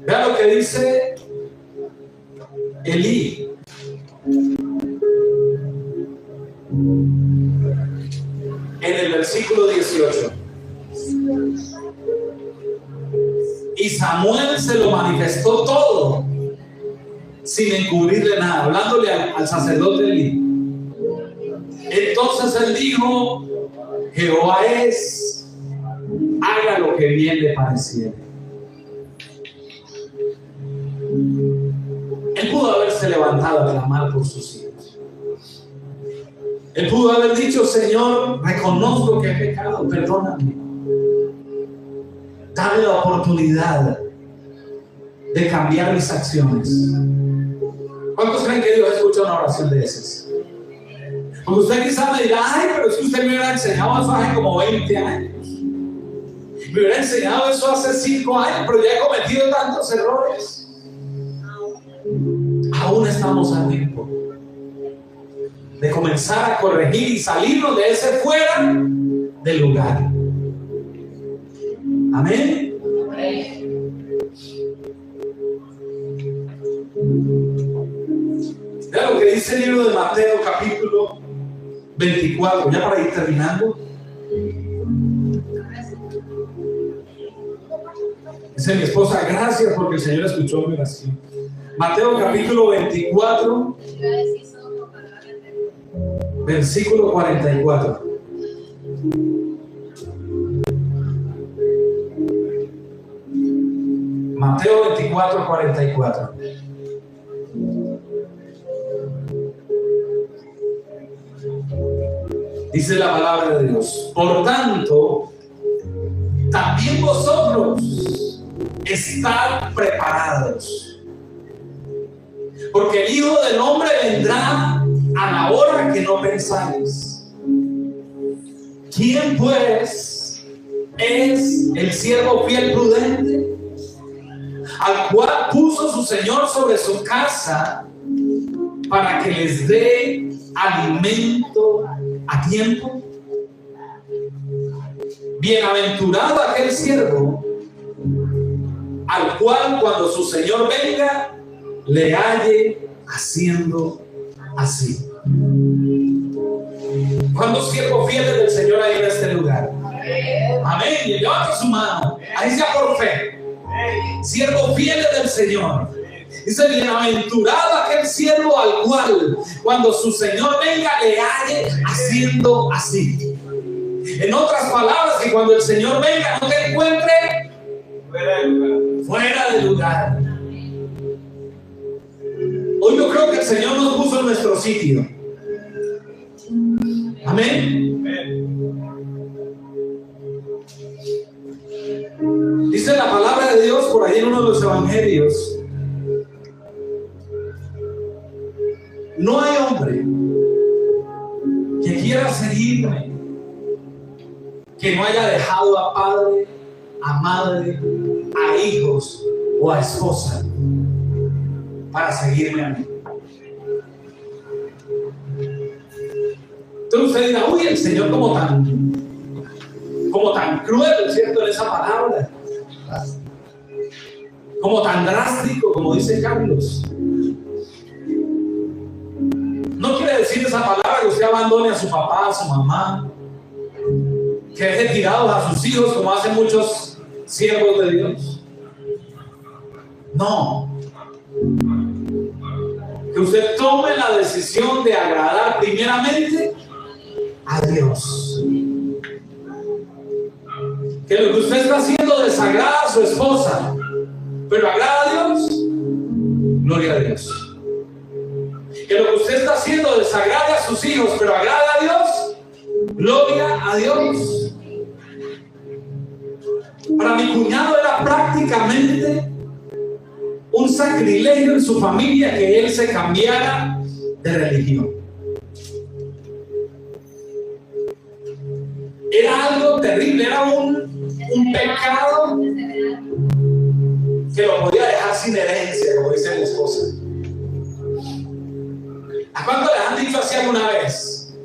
Vea lo que dice Elí. En el versículo 18. Y Samuel se lo manifestó todo, sin encubrirle nada, hablándole al sacerdote Elí. Entonces él dijo: Jehová es, haga lo que bien le pareciera. Él pudo haberse levantado a clamar por sus hijos. Él pudo haber dicho: Señor, reconozco que he pecado, perdóname. Dame la oportunidad de cambiar mis acciones. ¿Cuántos creen que Dios escucha una oración de esas? Porque usted quizás me dirá: ay, pero es que usted me hubiera enseñado eso hace como 20 años. Me hubiera enseñado eso hace 5 años, pero ya he cometido tantos errores. Aún estamos a tiempo de comenzar a corregir y salirnos de ese fuera del lugar. Amén. Vea lo que dice el libro de Mateo, capítulo 24, ya para ir terminando. Dice mi esposa: gracias porque el Señor escuchó mi oración. Mateo capítulo 24, versículo 44. Mateo 24, 44. Dice la palabra de Dios: por tanto, también vosotros estad preparados, porque el Hijo del Hombre vendrá a la hora que no pensáis. ¿Quién pues es el siervo fiel prudente, al cual puso su Señor sobre su casa, para que les dé alimento a tiempo? Bienaventurado aquel siervo al cual cuando su Señor venga le halle haciendo así. ¿Cuántos siervos fieles del Señor hay en este lugar? Amén. Y levanta su mano, ahí sea por fe. Siervos fieles del Señor. Dice: bienaventurado aquel siervo al cual cuando su Señor venga le halle haciendo así. En otras palabras, que cuando el Señor venga no te encuentre fuera de lugar. Hoy yo creo que el Señor nos puso en nuestro sitio. Amén. Dice la palabra de Dios por ahí en uno de los evangelios: no hay hombre que quiera seguirme que no haya dejado a padre, a madre, a hijos o a esposa para seguirme a mí. Entonces usted dirá: uy, el Señor como tan cruel, ¿cierto? En esa palabra, como tan drástico, como dice Carlos. No quiere decir esa palabra que usted abandone a su papá, a su mamá, que deje tirados a sus hijos como hacen muchos siervos de Dios. No. Que usted tome la decisión de agradar primeramente a Dios. Que lo que usted está haciendo desagrada a su esposa, pero agrada a Dios, gloria a Dios. Que lo que usted está haciendo desagrade a sus hijos, pero agrada a Dios, gloria a Dios. Para mi cuñado era prácticamente un sacrilegio en su familia que él se cambiara de religión. Era algo terrible, era un pecado que lo podía dejar sin herencia, como dice mi esposa. ¿A cuánto les han dicho así alguna vez?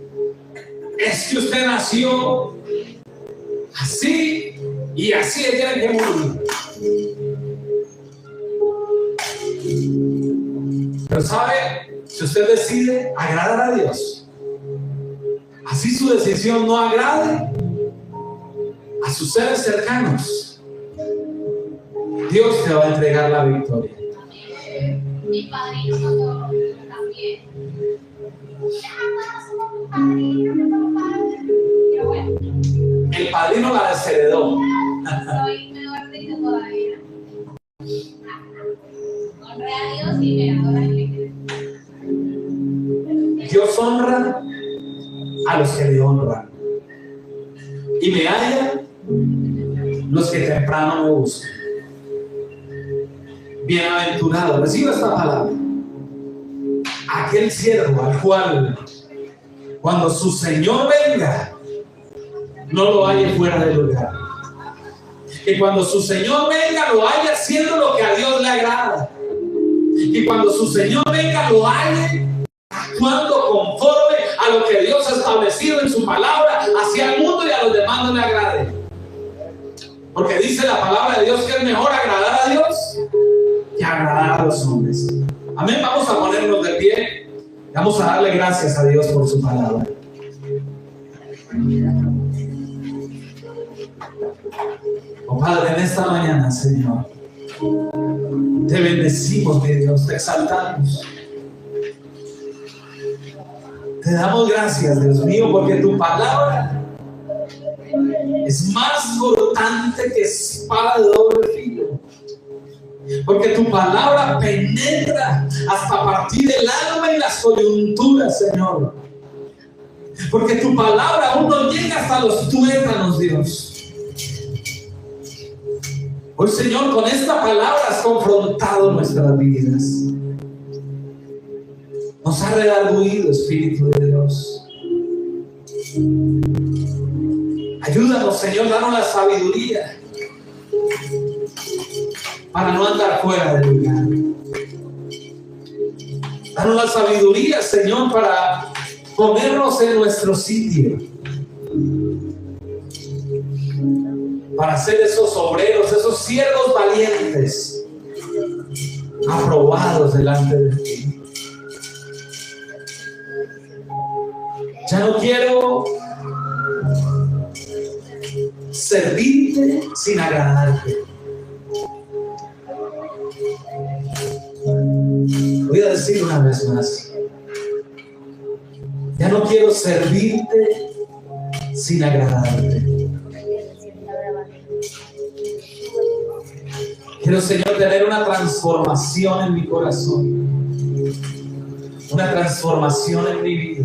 Es que usted nació así y así le tienen que morir. Pero sabe, si usted decide agradar a Dios, así su decisión no agrade a sus seres cercanos, Dios te va a entregar la victoria. Mi padrino también. Pero bueno. El padrino la desheredó. Soy menor de edad todavía. Honré a Dios y me adora en la iglesia. Dios honra a los que le honran y me hallan los que temprano me buscan. Bienaventurado, reciba esta palabra, aquel siervo al cual cuando su Señor venga no lo halle fuera del lugar, que cuando su Señor venga lo halle haciendo lo que a Dios le agrada, que cuando su Señor venga lo halle actuando conforme a lo que Dios ha establecido en su palabra hacia el mundo y a los demás no le agrade. Porque dice la palabra de Dios que es mejor agradar a Dios que agradar a los hombres. Amén. Vamos a ponernos de pie. Vamos a darle gracias a Dios por su palabra. Oh Padre, en esta mañana, Señor, te bendecimos, mi Dios, te exaltamos. Te damos gracias, Dios mío, porque tu palabra es más cortante que espada de doble filo. Porque tu palabra penetra hasta partir el alma y las coyunturas, Señor. Porque tu palabra aún no llega hasta los tuétanos, Dios. Hoy, Señor, con esta palabra has confrontado nuestras vidas. Nos ha redarguido, Espíritu de Dios. Ayúdanos, Señor, danos la sabiduría para no andar fuera del lugar. Danos la sabiduría, Señor, para ponernos en nuestro sitio, para ser esos obreros, esos siervos valientes, aprobados delante de ti. Ya no quiero servirte sin agradarte. Voy a decir una vez más. Ya no quiero servirte sin agradarte. Quiero, Señor, tener una transformación en mi corazón, una transformación en mi vida.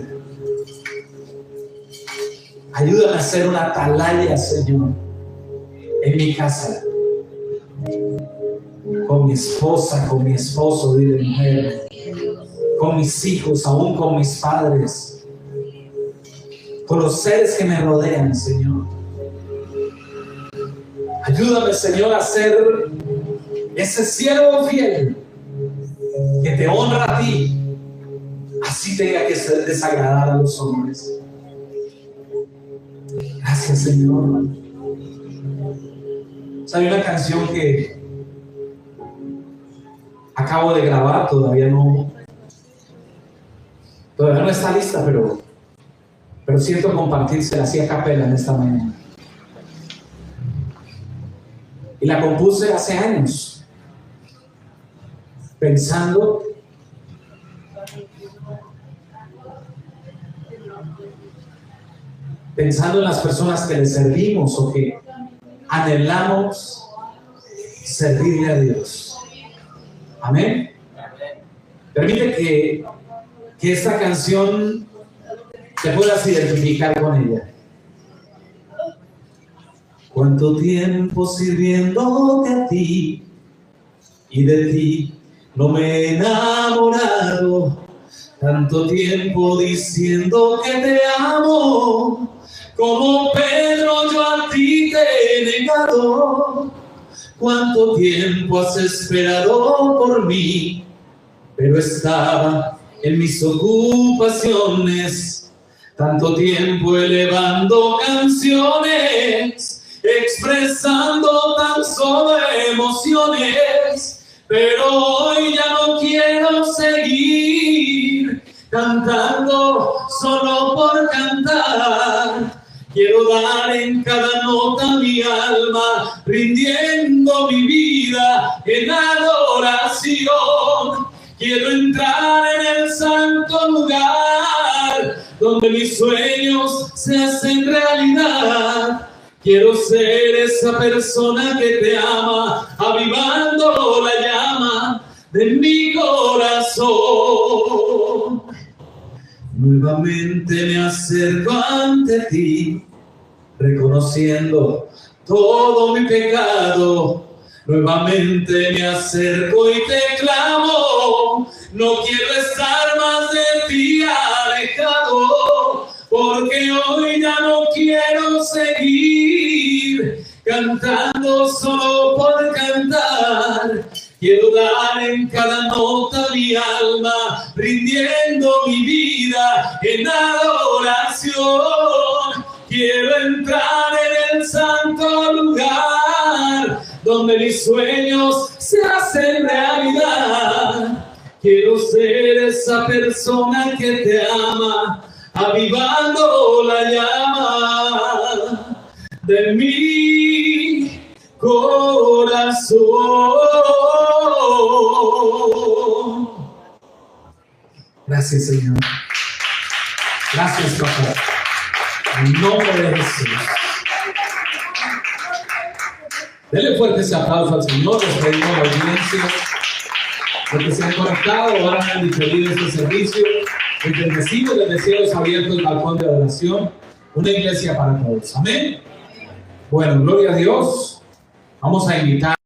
Ayúdame a hacer una atalaya, Señor, en mi casa, con mi esposa, con mi esposo, dile mujer, con mis hijos, aún con mis padres, con los seres que me rodean, Señor. Ayúdame, Señor, a ser ese siervo fiel que te honra a ti, así tenga que ser desagradar a los hombres. Gracias, Señor. Hay una canción que acabo de grabar, todavía no está lista, pero siento compartírsela así a capela en esta mañana. Y la compuse hace años, pensando en las personas que le servimos o que anhelamos servirle a Dios. Amén. Permite que esta canción te puedas identificar con ella. ¿Cuánto tiempo sirviéndote a ti y de ti no me he enamorado. Tanto tiempo diciendo que te amo, como Pedro yo a ti te he negado. Cuánto tiempo has esperado por mí, pero estaba en mis ocupaciones. Tanto tiempo elevando canciones, expresando tan solo emociones, pero hoy ya no quiero seguir cantando solo por cantar. Quiero dar en cada nota mi alma, rindiendo mi vida en adoración. Quiero entrar en el santo lugar, donde mis sueños se hacen realidad. Quiero ser esa persona que te ama, avivando la llama de mi corazón. Nuevamente me acerco ante ti, reconociendo todo mi pecado. Nuevamente me acerco y te clamo, no quiero estar más de ti alejado, porque hoy ya no quiero seguir cantando solo por cantar. Quiero dar en cada nota mi alma, rindiendo mi vida en adoración. Quiero entrar en el santo lugar, donde mis sueños se hacen realidad. Quiero ser esa persona que te ama, avivando la llama de mi corazón. Gracias, Señor. Gracias, Papá. En nombre de Jesús. Denle fuerte ese aplauso al Señor. Les pedimos la audiencia, porque se han conectado o han diferido este servicio. Les bendecimos desde cielos abiertos, el balcón de adoración. Una iglesia para todos. Amén. Bueno, gloria a Dios. Vamos a invitar.